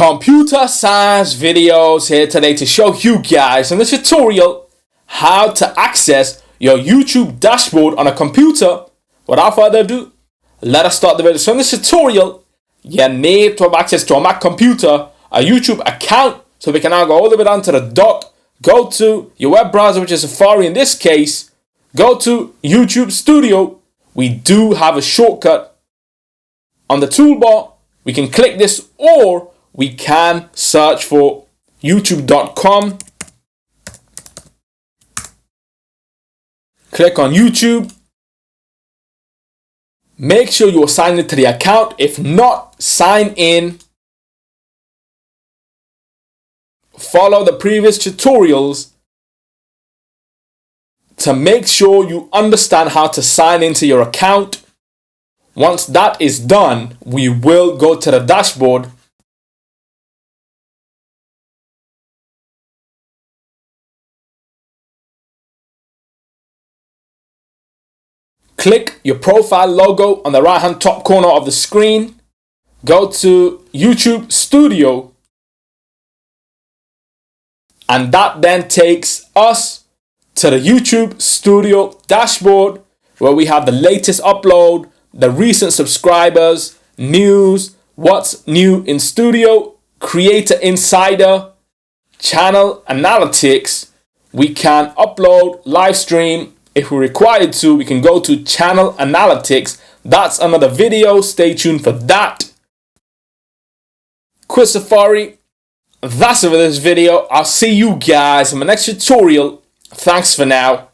Computer science videos here today to show you guys in this tutorial how to access your YouTube dashboard on a computer. Without further ado, let us start the video. So in this tutorial, you need to have access to a Mac computer, a YouTube account, so we can now go all the way down to the dock, go to your web browser, which is Safari in this case, go to YouTube Studio. We do have a shortcut on the toolbar. We can click this, or we can search for youtube.com. Click on YouTube. Make sure you are signed into the account. If not, sign in. Follow the previous tutorials to make sure you understand how to sign into your account. Once that is done, we will go to the dashboard. Click your profile logo on the right hand top corner of the screen. Go to YouTube Studio. And that then takes us to the YouTube Studio dashboard, where we have the latest upload, the recent subscribers, news, what's new in Studio, Creator Insider, channel analytics. We can upload, live stream. If we're required to, we can go to channel analytics. That's another video. Stay tuned for that. Quit Safari. That's it for this video. I'll see you guys in my next tutorial. Thanks for now.